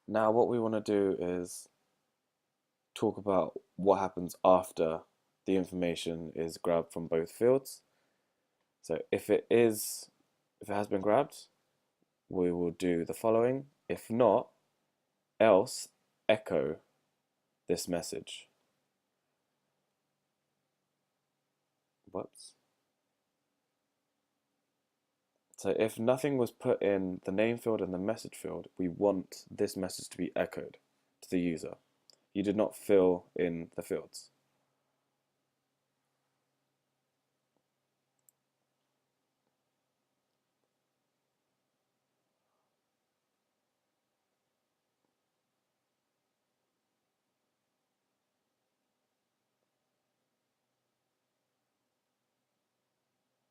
Now what we want to do is talk about what happens after the information is grabbed from both fields. So if it has been grabbed, we will do the following. If not, else echo this message. Whoops. So if nothing was put in the name field and the message field, we want this message to be echoed to the user. You did not fill in the fields.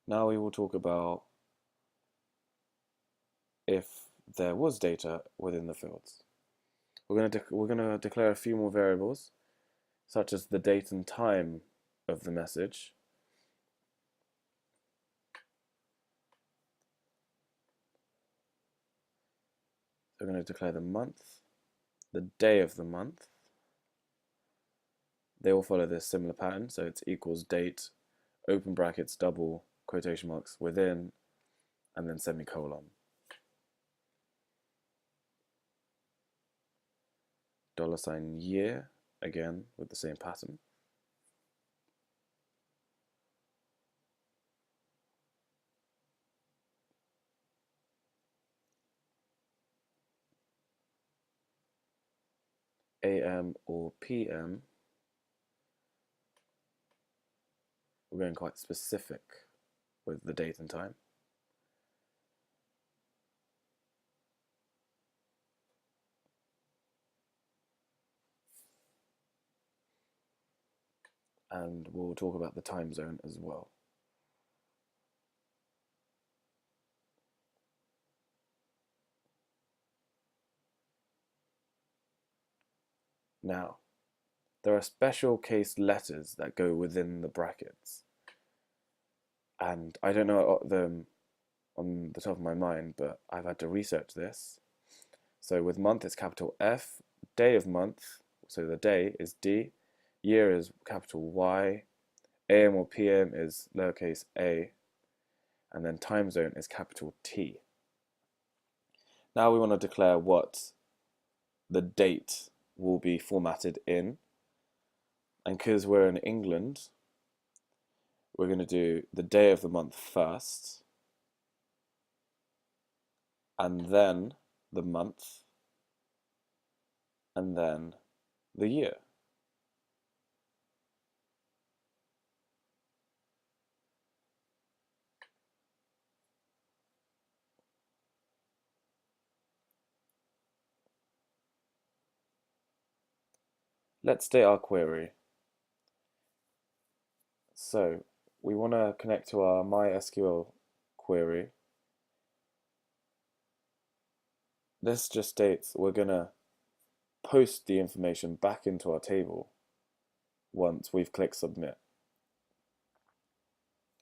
Now we will talk about if there was data within the fields. We're going to declare a few more variables, such as the date and time of the message. So we're going to declare the month, the day of the month. They all follow this similar pattern, so it's equals date, open brackets, double quotation marks within, and then semicolon. $year, again with the same pattern. AM or PM, we're going quite specific with the date and time. And we'll talk about the time zone as well. Now, there are special case letters that go within the brackets. And I don't know them on the top of my mind, but I've had to research this. So with month, it's capital F, day of month, so the day is D, year is capital Y, AM or PM is lowercase a, and then time zone is capital T. Now we want to declare what the date will be formatted in. And because we're in England, we're going to do the day of the month first, and then the month, and then the year. Let's state our query. So we want to connect to our MySQL query. This just states we're going to post the information back into our table once we've clicked submit.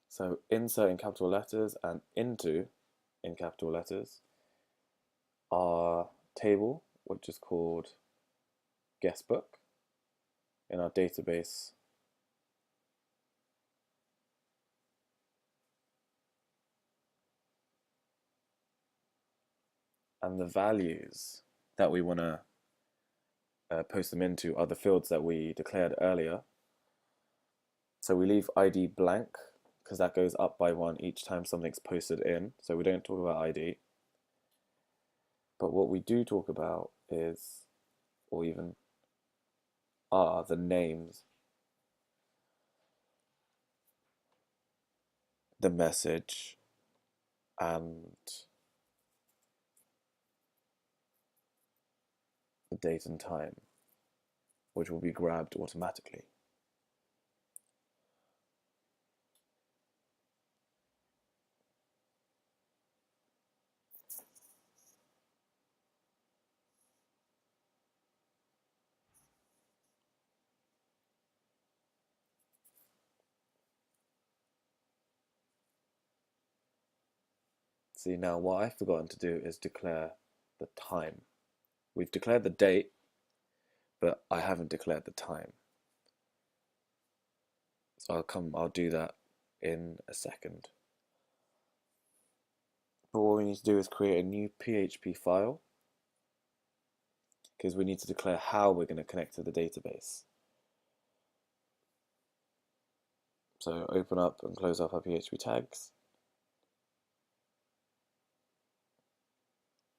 So insert in capital letters and into in capital letters our table, which is called Guestbook in our database. And the values that we want to post them into are the fields that we declared earlier. So we leave ID blank because that goes up by 1 each time something's posted in. So we don't talk about ID. But what we do talk about is, or even are, the names, the message, and the date and time, which will be grabbed automatically. See, now what I've forgotten to do is declare the time. we've declared the date, but I haven't declared the time. So I'll do that in a second. But what we need to do is create a new PHP file because we need to declare how we're going to connect to the database. So open up and close up our PHP tags.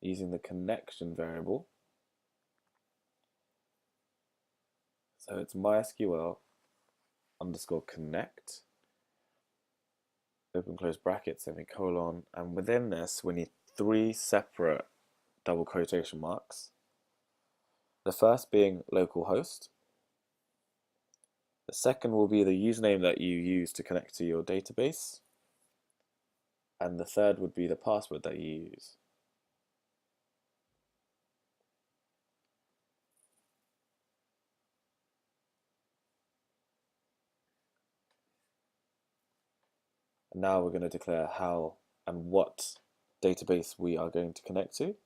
Using the connection variable. So it's MySQL underscore connect, open close bracket, semicolon, and within this we need 3 separate double quotation marks. The first being localhost. The second will be the username that you use to connect to your database. And the third would be the password that you use. And now we're going to declare how and what database we are going to connect to.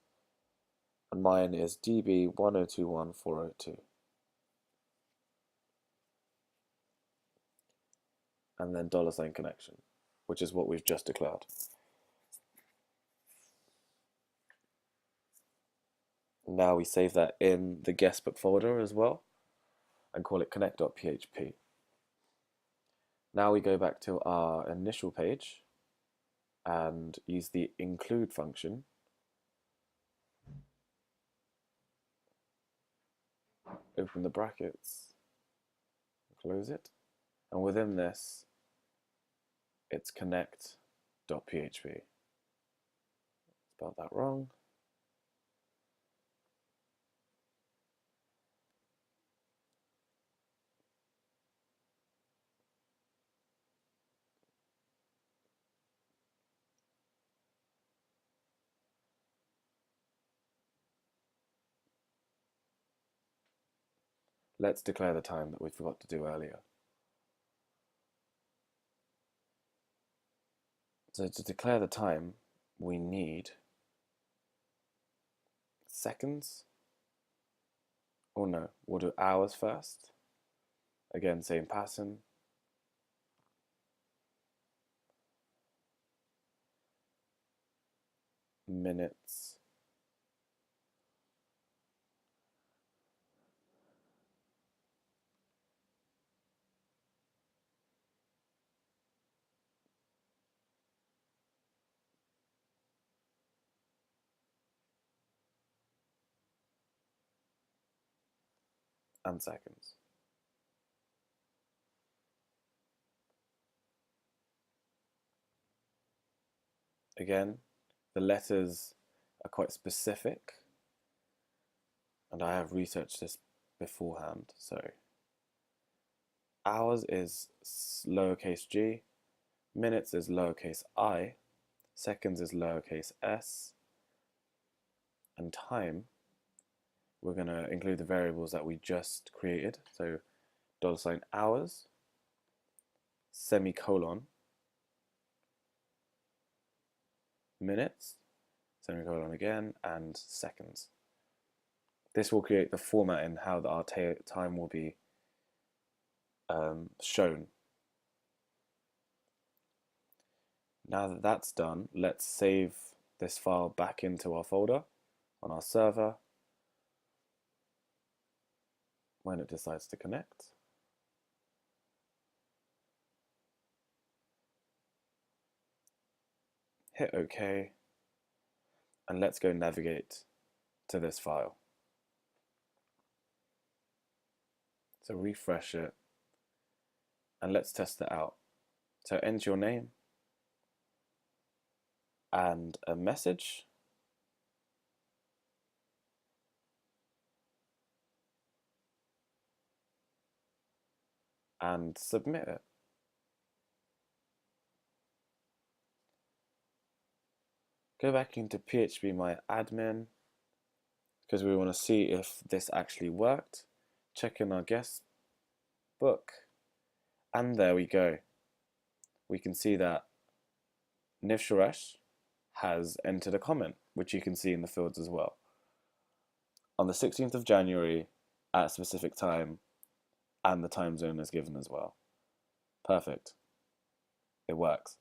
And mine is DB1021402. And then $connection, which is what we've just declared. Now we save that in the guestbook folder as well and call it connect.php. Now we go back to our initial page and use the include function. Open the brackets, close it, and within this it's connect.php. Spelled that wrong. Let's declare the time that we forgot to do earlier. So to declare the time, we need seconds. Oh no, we'll do hours first. Again, same pattern. Minutes. And seconds. Again, the letters are quite specific, and I have researched this beforehand. So hours is lowercase g, minutes is lowercase I, seconds is lowercase s, and time, we're going to include the variables that we just created. So $hours, semicolon, minutes, semicolon again, and seconds. This will create the format in how our time will be shown. Now that that's done, let's save this file back into our folder on our server when it decides to connect. Hit OK, and let's go navigate to this file. So refresh it, and let's test it out. So enter your name and a message. And submit it. Go back into PHP My Admin because we want to see if this actually worked. Check in our guest book, and there we go. We can see that Niv Suresh has entered a comment, which you can see in the fields as well. on the 16th of January at a specific time, and the time zone is given as well. Perfect. It works.